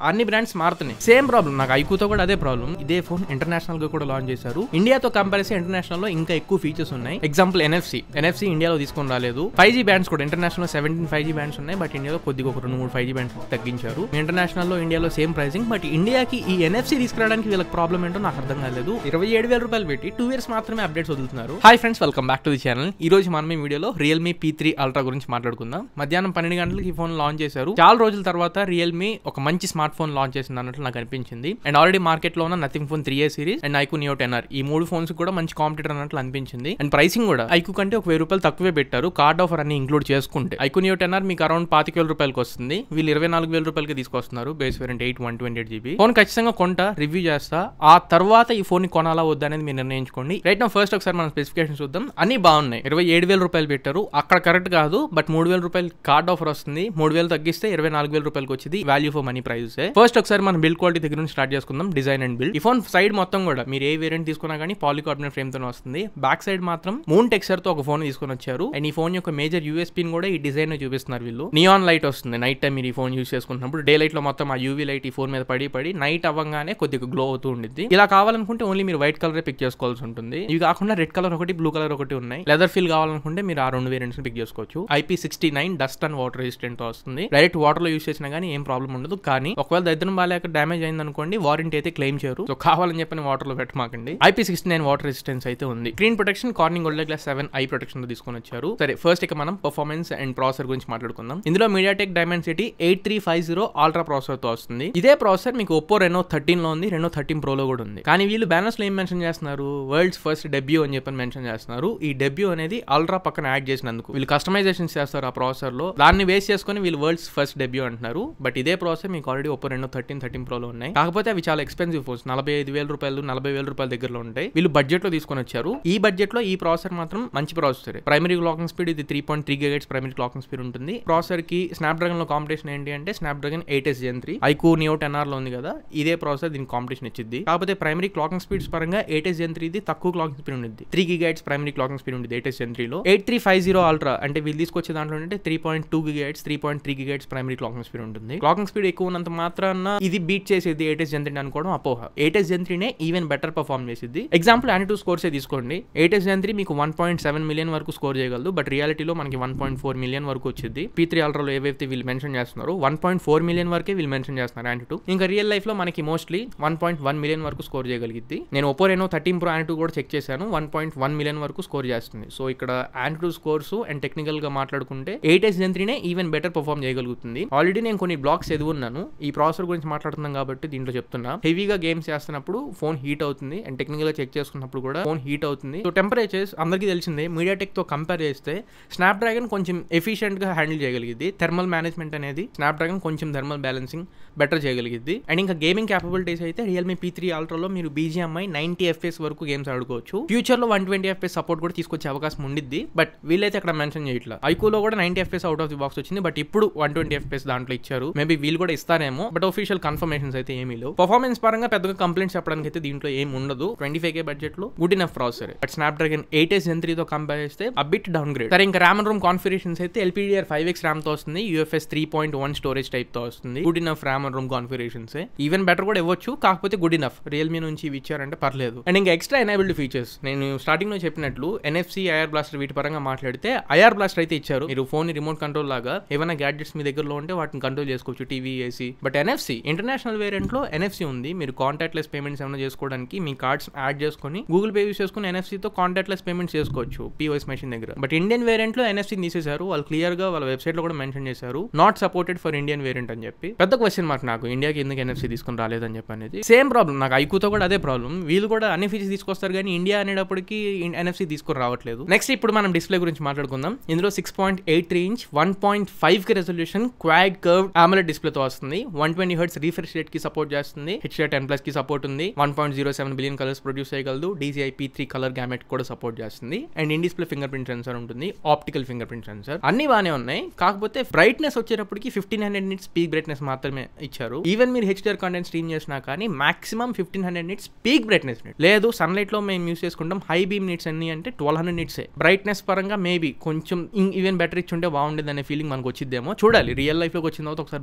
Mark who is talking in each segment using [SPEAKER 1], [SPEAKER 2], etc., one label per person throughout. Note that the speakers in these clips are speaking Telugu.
[SPEAKER 1] అన్ని బ్రాండ్స్ మారుతున్నాయి. సేమ్ ప్రాబ్లం నాకు ఐక్యూతో కూడా అదే ప్రాబ్లం. ఇదే ఫోన్ ఇంటర్నేషనల్ గా కూడా లాంచ్ చేశారు. ఇండియాతో కంపేర్ చేస్తే ఇంటర్నేషనల్ లో ఇంకా ఎక్కువ ఫీచర్స్ ఉన్నాయి. ఎగ్జాంపుల్ ఎన్ఎఫ్సి ఇండియాలో తీసుకొని రాలేదు. 5G బ్యాండ్స్ కూడా ఇంటర్నేషనల్ లో 17 5G బ్యాండ్స్ ఉన్నాయి. బట్ ఇండియాలో కొద్దిగా ఒక 2-3 5G బ్యాండ్స్ తగ్గించారు. ఇంటర్నేషనల్ లో ఇండియాలో సేమ్ ప్రైసింగ్. బట్ ఇండియాకి ఈ ఎన్ఎఫ్సి తీసుకురావడానికి వీళ్ళకి ప్రాబ్లం ఏంటో నాకు అర్థం కాలేదు. 27,000 రూపాయలు పెట్టి 2 years మాత్రమే అప్డేట్స్ వదులుతున్నారు. Hi friends, welcome back to the channel. ఈ రోజు మనం ఈ వీడియోలో రియల్మీ P3 Ultra గురించి మాట్లాడుకుందాం. మధ్యాహ్నం 12 గంటలకు ఈ ఫోన్ లాంచ్ చేశారు. చాలా రోజుల తర్వాత రియల్మీ ఒక మంచి స్మార్ట్ ఫోన్ లాంచ్ చేసింది అన్నట్లు నాకు అనిపించింది. అండ్ ఆల్రెడీ మార్కెట్ లో ఉన్న nothing phone 3A series and iQOO Neo 10R ఈ 3 ఫోన్స్ కూడా మంచి కాంపిటీటర్ అన్నట్లు అనిపించింది. అండ్ ప్రైసింగ్ కూడా iQOO కంటే ఒక 1000 రూపాయలు తక్కువే పెట్టారు. కార్డ్ ఆఫర్ అన్ని ఇంక్లూడ్ చేసుకుంటే iQOO Neo 10R మీకు అరౌండ్ 25,000 రూపాయలకి వస్తుంది. వీళ్ళు 24,000 రూపాయలకి తీసుకొస్తున్నారు. బేస్ వేరియంట్ 128GB ఫోన్ ఖచ్చితంగా కొంటా, రివ్యూ చేస్తా. ఆ తర్వాత ఈ ఫోన్ ని కొనాలా వద్దా అనేది మీరు నిర్ణయించుకోండి. రైట్ నౌ ఫస్ట్ ఒకసారి మనం స్పెసిఫికేషన్ చూద్దాం. అన్ని బాగున్నాయి. 27,000 రూపాయలు పెట్టారు. అక్కడ కరెక్ట్ కాదు, బట్ 3,000 రూపాయలు కార్డ్ ఆఫర్ వస్తుంది. 3,000 తగ్గిస్తే 24,000 రూపాయలకి వచ్చింది. Value for money price. First ఒకసారి మనం బిల్డ్ క్వాలిటీ దగ్గర నుంచి స్టార్ట్ చేసుకుందాం. Design and build. ఈ ఫోన్ సైడ్ మొత్తం కూడా మీరు ఏ వేరియంట్ తీసుకున్నా కానీ పాలికార్బోనేట్ ఫ్రేమ్ తో వస్తుంది. బ్యాక్ సైడ్ మాత్రం మూన్ టెక్స్చర్ తో ఒక ఫోన్ తీసుకొని వచ్చారు. అండ్ ఈ ఫోన్ యొక్క మేజర్ యూఎస్పీ కూడా ఈ డిజైన్ చూపిస్తున్నారు వీళ్ళు. నియాన్ లైట్ వస్తుంది నైట్ టైం మీరు ఈ ఫోన్ యూస్ చేసుకుంటున్నప్పుడు. డే లైట్ లో మొత్తం ఆ యూవీ లైట్ ఈ ఫోన్ మీద పడి నైట్ అవ్వగానే కొద్దిగా గ్లో అవుతూ ఉంటుంది. ఇలా కావాలనుకుంటే ఓన్లీ మీరు వైట్ కలర్ పిక్ చేసుకోవాల్సి ఉంటుంది. ఇవి కాకుండా రెడ్ కలర్ ఒకటి, బ్లూ కలర్ ఒకటి ఉన్నాయి. లెదర్ ఫీల్ కావాలనుకుంటే మీరు ఆ 2 వేరియంట్స్ పిక్ చేసుకోవచ్చు. IP69 dust and water resistant తో వస్తుంది. డైరెక్ట్ వాటర్ లో యూస్ చేసినా కానీ ఏం ప్రాబ్లం ఉండదు. కానీ ఒకవేళ దరిద్రం బాలేక డ్యామేజ్ అయింది అనుకోండి, వారంటీ అయితే క్లెయిమ్ చేయరు. సో కావాలని చెప్పని వాటర్ లో పెట్టమాకండి. IP69 వాటర్ రెసిస్టెన్స్ అయితే ఉంది. Screen protection Corning gorilla glass 7 eye protection తో తీసుకొని వచ్చారు. సరే, ఫస్ట్ ఇక మనం పర్ఫార్మెన్స్ అండ్ ప్రాసెసర్ గురించి మాట్లాడుకుందాం. ఇందులో MediaTek Dimensity 8350 అల్ట్రా ప్రాసెసర్ తో వస్తుంది. ఇదే ప్రాసెసర్ మీకు Oppo Reno 13 లో ఉంది, Reno 13 Pro లో కూడా ఉంది. కానీ వీళ్ళు బ్యానర్స్ లో ఏం మెన్షన్ చేస్తున్నారు? వరల్డ్స్ ఫస్ట్ డెబ్యూ అని చెప్పని మెన్షన్ చేస్తున్నారు. ఈ డెబ్యూ అనేది అల్ట్రా పక్కన యాడ్ చేసినందుకు వీళ్ళు కస్టమైజేషన్ చేస్తారు ఆ ప్రాసెసర్ లో. దాన్ని బేస్ చేసుకుని వీళ్ళు వరల్డ్స్ ఫస్ట్ డెబ్యూ అంటున్నారు. బట్ ఇదే ప్రాసెసర్ మీకు ఆల్రెడీ Oppo Reno 13 Pro లో ఉన్నాయి. కాకపోతే అవి చాలా ఎక్స్పెన్సివ్ ఫోన్స్. 45,000 రూపాయలు 40,000 రూపాయల దగ్గరలో ఉంటాయి. వీళ్ళు బడ్జెట్ లో తీసుకొని వచ్చారు. ఈ బడ్జెట్ లో ఈ ప్రాసెసర్ మాత్రం మంచి ప్రాసెసర్. ప్రైమరీ క్లాకింగ్ స్పీడ్ ఇది 3.3 GHz ప్రైమరీ క్లాకింగ్ స్పీడ్ ఉంటుంది. ప్రాసెసర్ కి స్నాప్డ్రాగన్ లో కాంపిటీషన్ ఏంటి అంటే Snapdragon 8S Gen 3 iQOO Neo 10R లో ఉంది కదా, ఇదే ప్రాసెసర్ దీనికి కాంపిటీషన్ ఇచ్చింది. కాకపోతే ప్రైమరీ క్లాకింగ్ స్పీడ్స్ పరంగా 8S Gen 3 ఇది తక్కువ క్లాకింగ్ స్పీడ్ ఉంది. 3 GHz ప్రైమరీ క్లాకింగ్ స్పీడ్ ఉంది 8S Gen 3 లో. 8350 అల్ట్రా అంటే వీళ్ళు తీసుకొచ్చే దాంట్లో అంటే 3.2 GHz 3.3 GHz primary clocking speed ఉంటుంది. క్లాకింగ్ స్పీడ్ ఎక్కువ ఉన్నంత మాత్రాన ఇది బీట్ చేసేది 8S Gen 3 అనుకోవడం అపోహ. 8S Gen 3 నే ఈవెన్ బెటర్ పర్ఫార్మ్ చేసింది. ఎగ్జాంపుల్ Antutu స్కోర్స్ తీసుకోండి. 8S Gen 3 మీకు 1.7 మిలియన్ వరకు స్కోర్ చేయగలదు. బట్ రియాలిటీలో మనకి 1.4 మిలియన్ వరకు వచ్చింది. P3 Ultra లో ఏవైతే వీళ్ళు మెన్షన్ చేస్తున్నారు 1.4 మిలియన్ వరకే వీళ్ళు మెన్షన్ చేస్తున్నారు Antutu. ఇంకా రియల్ లైఫ్ లో మనకి మోస్ట్లీ 1.1 మిలియన్ వరకు స్కోర్ చేయగలిగింది. నేను Oppo Reno 13 Pro Antutu కూడా చెక్ చేశాను. 1.1 మిలియన్ వరకు స్కోర్ చేస్తుంది. సో ఇక్కడ Antutu స్కోర్స్ అండ్ టెక్నికల్ గా మాట్లాడుకుంటే 8S Gen 3 నే ఈవెన్ బెటర్ పర్ఫార్మ్ చేయగలుగుతుంది. ఆల్రెడీ నేను కొన్ని బ్లాగ్స్ చదివున్నాను ఈ ప్రాసెసర్ గురించి మాట్లాడుతున్నాం కాబట్టి దీంట్లో చెప్తున్నా. హెవీగా గేమ్స్ చేస్తున్నప్పుడు ఫోన్ హీట్ అవుతుంది అండ్ టెక్నికల్ గా చెక్ చేసుకున్నప్పుడు కూడా ఫోన్ హీట్ అవుతుంది. సో టెంపరేచర్స్ అందరికీ తెలిసిందే. MediaTek తో కంపేర్ చేస్తే స్నాప్డ్రాగన్ కొంచెం ఎఫిషియెంట్ గా హ్యాండిల్ చేయగలిగింది. థర్మల్ మేనేజ్మెంట్ అనేది స్నాప్డ్రాగన్ కొంచెం థర్మల్ బ్యాలెన్సింగ్ బెటర్ చేయగలిగింది. అండ్ ఇంకా గేమింగ్ క్యాపబిలిటీస్ అయితే రియల్మీ P3 Ultra లో మీరు BGMI 90 FPS వరకు గేమ్స్ ఆడుకోవచ్చు. ఫ్యూచర్ లో 120 FPS సపోర్ట్ కూడా తీసుకొచ్చే అవకాశం ఉండిద్ది. బట్ వీళ్ళైతే అక్కడ మెన్షన్ చేయట్లా. iQOO లో కూడా 90 FPS out of the box వచ్చింది. బట్ ఇప్పుడు 120 FPS దాంట్లో ఇచ్చారు. మేబీ వీళ్ళు కూడా ఇస్తారేమో. బట్ ఆఫీషియల్ కన్ఫర్మేషన్స్ అయితే ఏమీ లేవు. పర్ఫార్మెన్స్ పరంగా పెద్దగా కంప్లైంట్స్ చెప్పడానికి అయితే దీంట్లో ఏం ఉండదు. 25K బడ్జెట్ లో good enough processor. But Snapdragon 8S Gen 3 తో కంపేర్ చేస్తే a bit డౌన్ గ్రేడ్. సరే, ఇంకా RAM and ROM కాన్ఫిగరేషన్స్ అయితే LPDDR5X RAM తో వస్తుంది. UFS 3.1 స్టోరేజ్ టైప్ తో వస్తుంది. Good enough RAM and ROM configurations. Even better కూడా ఇవ్వచ్చు, కాకపోతే గుడ్ ఇనఫ్. రియల్మీ నుంచి ఇవి ఇచ్చారంటే పర్లేదు. అండ్ ఇంకా ఎక్స్ట్రా ఎనేబుల్డ్ ఫీచర్స్ నేను స్టార్టింగ్ లో చెప్పినట్లు NFC IR బ్లాస్టర్ వీటి పరంగా మాట్లాడితే IR బ్లాస్టర్ అయితే ఇచ్చారు. మీరు ఫోన్ రిమోట్ కంట్రోల్ లాగా ఏమైనా గ్యాడ్జెట్స్ మీ దగ్గరలో ఉంటే వాటిని కంట్రోల్ చేసుకోవచ్చు, TV, AC. But NFC international variant లో NFC ఉంది. మీరు కాంటాక్ట్ లెస్ పేమెంట్స్ ఏమైనా చేసుకోవడానికి మీ కార్డ్స్ యాడ్ చేసుకుని గూగుల్ పే యూస్ చేసుకుని NFC తో కాంటాక్ట్ లెస్ పేమెంట్స్ చేసుకోవచ్చు POS మెషిన్ దగ్గర. బట్ ఇండియన్ వేరియంట్ లో NFC తీసేశారు. వాళ్ళు క్లియర్ గా వాళ్ళ వెబ్సైట్ లో కూడా మెన్షన్ చేశారు not supported for Indian variant అని చెప్పి. పెద్ద క్వశ్చన్ మార్క్ నాకు ఇండియాకి ఎందుకు NFC తీసుకుని రాలేదని చెప్పి అనేది. సేమ్ ప్రాబ్లం నాకు ఐక్యూతో కూడా అదే ప్రాబ్లం. వీళ్ళు కూడా అన్ని ఫీచర్స్ తీసుకొస్తారు కానీ ఇండియా అనేటప్పటికి NFC తీసుకుని రావట్లేదు. నెక్స్ట్ ఇప్పుడు మనం డిస్ప్లే గురించి మాట్లాడుకుందాం. ఇందులో 6.83 inch 1.5K resolution quad curved AMOLED display తో వస్తుంది. 120 Hz రిఫ్రెష్ రేట్ కి సపోర్ట్ చేస్తుంది. HDR10+ కి సపోర్ట్ ఉంది. 1.07 బిలియన్ కలర్స్ ప్రొడ్యూస్ చేయగలదు. DCI P3 కలర్ గ్యామెట్ కూడా సపోర్ట్ చేస్తుంది. And in display finger print censor ఉంటుంది. ఆప్టికల్ ఫింగర్ ప్రింట్ సెన్సార్ అన్ని బాగానే ఉన్నాయి. కాకపోతే బ్రైట్నెస్ వచ్చేటప్పటికి 1500 nits పీక్ బ్రైట్నెస్ మాత్రమే ఇచ్చారు. ఈవెన్ మీరు HDR కంటెంట్ స్ట్రీమ్ చేసినా కానీ మాక్సిమం 1500 nits పీక్ బ్రైట్నెస్ లేదు. సన్లైట్ లో మేము యూస్ చేసుకుంటాం హై బీమ్ నిట్స్ అన్ని అంటే 1200 nits. బ్రైట్నెస్ పరంగా మేబీ కొంచెం ఈవెన్ బెటర్ ఇచ్చి ఉంటే బాగుండేది అనే ఫీలింగ్ మనకు వచ్చిద్దేమో. చూడాలి రియల్ లైఫ్ లోకి వచ్చిన తర్వాత ఒకసారి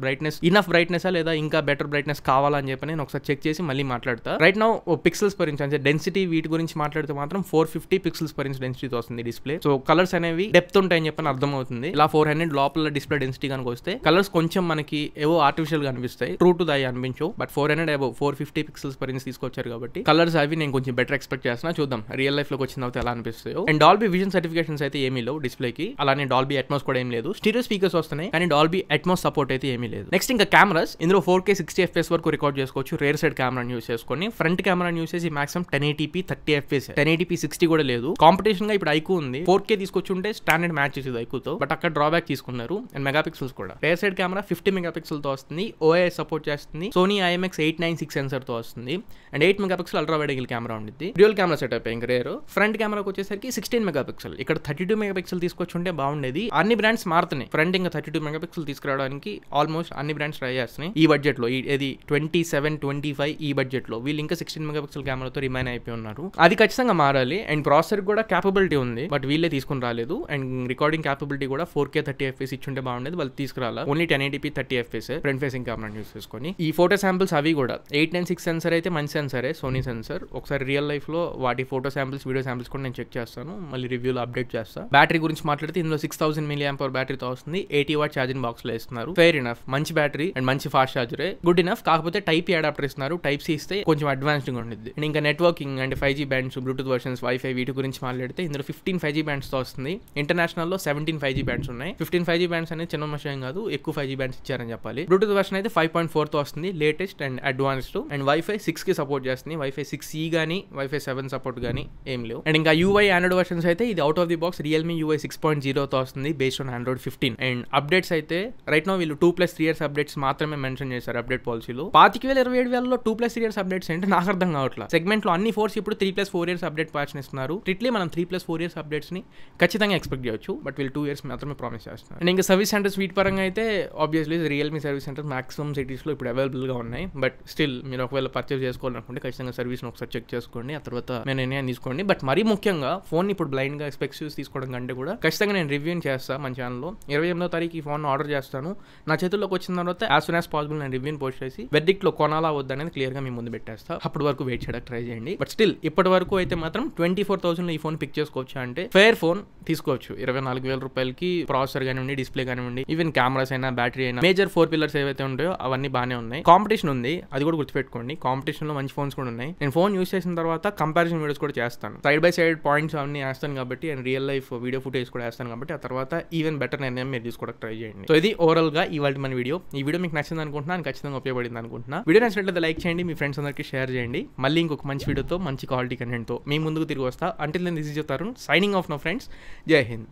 [SPEAKER 1] ఇనఫ్ బ్రైట్నెస్ బ్రైట్నెస్ లేదా ఇంకా బెటర్ బ్రైట్నెస్ కావాలని చెప్పి నేను ఒకసారి చెక్ చేసి మళ్ళీ మాట్లాడతా. Right now pixels per inch అంటే డెన్సిటీ వీటి గురించి మాట్లాడితే మాత్రం 450 పిక్సెల్స్ పర్ ఇంచ్ డెన్సిటీతో వస్తుంది డిస్ప్లే. సో కలర్స్ అనేవి డెప్త్ ఉంటాయని చెప్పని అర్థమవుతుంది. ఇలా 400 లోపల డిస్ప్లే డెన్సిటీ కనుక వస్తే కలర్స్ కొంచెం మనకి ఏవో ఆర్టిఫిషియల్ గా అనిపిస్తాయి, ట్రూ టు ద ఐ అనిపించవు. But 400 above 450 pixels per inch తీసుకొచ్చారు కాబట్టి కలర్స్ అవి నేను కొంచెం బెటర్ ఎక్స్పెక్ట్ చేస్తున్నా. చూద్దాం రియల్ లైఫ్ లోకి వచ్చిన తర్వాత ఎలా అనిపిస్తాయో. అండ్ డాల్బీ విజన్ సర్టిఫికేషన్స్ అయితే ఏమీ లేవు డిస్ప్లే కి, అలానే డాల్బీ అట్మాస్ కూడా ఏం లేదు. స్టీరియో స్పీకర్స్ వస్తున్నాయి కానీ డాల్బీ అట్మాస్ సపోర్ట్ అయితే ఏమీ లేదు. నెక్స్ట్ ఇంకా కెమెరాస్, ఇందులో 4K 60 FPS వరకు రికార్డ్ చేసుకోవచ్చు రేర్ సైడ్ కెమెరాని యూస్ చేసుకొని. ఫ్రంట్ కెమెరాని యూస్ చేసి మాక్సిమం 1080p 30 FPS, 1080p 60 కూడా లేదు. కాంపిటీషన్ గా ఇప్పుడు ఐక్యూ ఉంది, 4K తీసుకొచ్చి ఉంటే స్టాండర్డ్ మ్యాచ్ చేసేది ఐక్యూతో, బట్ అక్కడ డ్రాబ్యాక్ తీసుకున్నారు. అండ్ మెగాపిక్సెల్స్ కూడా రేర్ సైడ్ కెమెరా 50 మెగాపిక్సెల్ తో వస్తుంది, OIS సపోర్ట్ చేస్తుంది, సోనీ IMX 896 సెన్సర్ తో వస్తుంది. And 8 megapixel ultra wide angle camera ఉంటుంది. డ్యూయల్ కెమెరా సెటప్ ఇంకా రేర్. ఫ్రంట్ కెమెరాకి వచ్చేసరికి 16 మెగాపిక్సెల్, ఇక్కడ 32 మెగాపిక్సెల్ తీసుకొచ్చి ఉంటే బాగుండేది. అన్ని బ్రాండ్స్ మారుతున్నాయి, ఫ్రంట్ ఇంకా 32 మెగాపిక్సెల్ తీసుకురావడానికి ఆల్మోస్ట్ అన్ని బ్రాండ్స్ ట్రై చేస్తున్నాయి. ఈ బడ్జెట్ లో ఇది 27-25 ఈ బడ్జెట్ లో వీళ్ళు ఇంకా 16 మెగాపిక్సెల్ కెమెరాతో రిమైన్ అయిపోయి ఉన్నారు. అది ఖచ్చితంగా మారాలి. అండ్ ప్రాసెసర్ కూడా క్యాపబిలిటీ ఉంది, బట్ వీళ్ళే తీసుకుని రాలేదు. అండ్ రికార్డింగ్ క్యాపబిలిటీ కూడా 4K 30 FPS ఇచ్చుంటే బాగుండేది, వాళ్ళు తీసుకురాలా. Only 1080p 30 FPS front facing camera use చేసుకొని. ఈ ఫోటో శాంపిల్స్ అవి కూడా 896 సెన్సర్ అయితే మంచి సెన్సరే, సోనీ సెన్సర్. ఒకసారి రియల్ లైఫ్ లో వాటి ఫోటో శాంపిల్స్ వీడియో శాంపిల్స్ కూడా నేను చెక్ చేస్తాను, మళ్ళీ రివ్యూలో అప్డేట్ చేస్తాను. బ్యాటరీ గురించి మాట్లాడితే ఇందులో 6000 mAh బ్యాటరీతో వస్తుంది, 80 వాట్ ఛార్జింగ్ బాక్స్ లో ఇస్తున్నారు. ఫెయిర్ ఇనఫ్, మంచి బ్యాటరీ అండ్ మంచి ఫాస్ట్ ఛార్జరే, గుడ్ ఇనఫ్. కాకపోతే టైప్ అడాప్టర్ ఇస్తున్నారు, టైప్ సి ఇస్తే కొంచెం అడ్వాన్స్డ్ గా ఉంటుంది. అండ్ ఇంకా నెట్వర్కింగ్ అంటే 5G bands, Bluetooth versions, wifi వీటి గురించి మాట్లాడితే ఇందులో 15 5G బ్యాండ్స్ తో వస్తుంది. ఇంటర్నేషనల్ లో 17 5G బ్యాండ్స్ ఉన్నాయి. 15 5G బ్యాండ్స్ అనేది చిన్న విషయం కాదు, ఎక్కువ 5G బ్యాండ్స్ ఇచ్చారని చెప్పాలి. బ్లూటూత్ వర్షన్ అయితే 5.4 తో వస్తుంది, latest and advanced. And wifi 6 కి సపోర్ట్ చేస్తుంది, వైఫై 6E గానీ వైఫై 7 సపోర్ట్ గానీ ఏం లేవు. అండ్ ఇంకా UI ఆండ్రాయిడ్ వర్షన్స్ అయితే ఇది out of the box Realme UI 6.0 తో వస్తుంది, based on Android 15. And updates అయితే రైట్ నో వీళ్ళు 2+3 years అప్డేట్స్ మాత్రమే మెన్షన్ చేశారు అప్డేట్ పాలసీలో. 25,000-27,000లో 2+3 years అప్డేట్స్ అంటే నాకు అర్థం కావట్లేదు. సెగ్మెంట్ లో అన్ని ఫోర్స్ ఇప్పుడు 3+4 years అప్డేట్ ప్యాచ్ ఇస్తున్నారు. ఇట్లే మనం 3+4 years అప్డేట్స్ ని ఖచ్చితంగా ఎక్స్పెక్ట్ చేయొచ్చు, బట్ వీళ్ళు 2 years మాత్రమే ప్రామిస్ చేస్తున్నారు. అండ్ ఇంకా సర్వీస్ సెంటర్స్ వీటి పరంగా అయితే obviously Realme service centre maximum cities లో ఇప్పుడు అవైలబుల్ గా ఉన్నాయి. బట్ స్టిల్ మీరు ఒకవేళ పర్చేస్ చేసుకోవాలనుకుంటే ఖచ్చితంగా సర్వీస్ ఒకసారి చెక్ చేసుకోండి, ఆ తర్వాత నేను నిర్ణయం తీసుకోండి. బట్ మరీ ముఖ్యంగా ఫోన్ ఇప్పుడు బ్లైండ్ గా స్పెక్స్ చూసి తీసుకోవడం కంటే కూడా ఖచ్చితంగా నేను రివ్యూ చేస్తాను మన ఛానల్లో. 28వ తారీఖు ఈ ఫోన్ ఆర్డర్ చేస్తాను, నా చేతుల్లోకి వచ్చిన తర్వాత యాజ్ సూన్ యాజ్ పాసిబుల్ నేను రివ్యూని పోస్ట్ చేసి వెర్డిక్ట్ లో కొనాలా వద్దనేది క్లియర్ గా మీ ముందు పెట్టేస్తా. అప్పటి వరకు వెయిట్ చేయడానికి ట్రై చేయండి. బట్ స్టిల్ ఇప్పటి వరకు అయితే మాత్రం 24,000 ఈ ఫోన్ పిక్ చేసుకోవచ్చు అంటే ఫేర్ ఫోన్ తీసుకోవచ్చు. 24,000 రూపాయలకి ప్రాసెసర్ కానివ్వండి, డిస్ప్లే కానివ్వండి, ఈవెన్ కెమెరాస్ అయినా, బ్యాటరీ అయినా, మేజర్ 4 పిల్లర్స్ ఏవైతే ఉంటాయో అవన్నీ బాగానే ఉన్నాయి. కాంపిటీషన్ ఉంది, అది కూడా గుర్తుపెట్టుకోండి. కాంపిటీషన్ లో మంచి ఫోన్స్ కూడా ఉన్నాయి. నేను ఫోన్ యూస్ చేసిన తర్వాత కంపారిజన్ వీడియోస్ కూడా చేస్తాను, సైడ్ బై సైడ్ పాయింట్స్ అవన్నీ వేస్తాను కాబట్టి, and real life video footage కూడా వేస్తాను కాబట్టి, ఆ తర్వాత ఈవెన్ బెటర్ నిర్ణయం మీరు తీసుకోవడానికి ట్రై చేయండి. సో ఇది ఓవరాల్ గా ఇవాళ మన వీడియో. ఈ వీడియో మీకు నచ్చింది అనుకుంటున్నాను, ఖచ్చితంగా ఉపయోగపడింది అనుకుంటున్నా. వీడియో నచ్చినట్లయితే లైక్ చేయండి, మీ ఫ్రెండ్స్ అందరికీ షేర్ చేయండి. మళ్ళీ ఇంకొక మంచి వీడియోతో, మంచి క్వాలిటీ కంటెంట్ తో మీ ముందుకు తిరిగి వస్తా. Until then this is your Tarun signing off no friends. Jai Hind.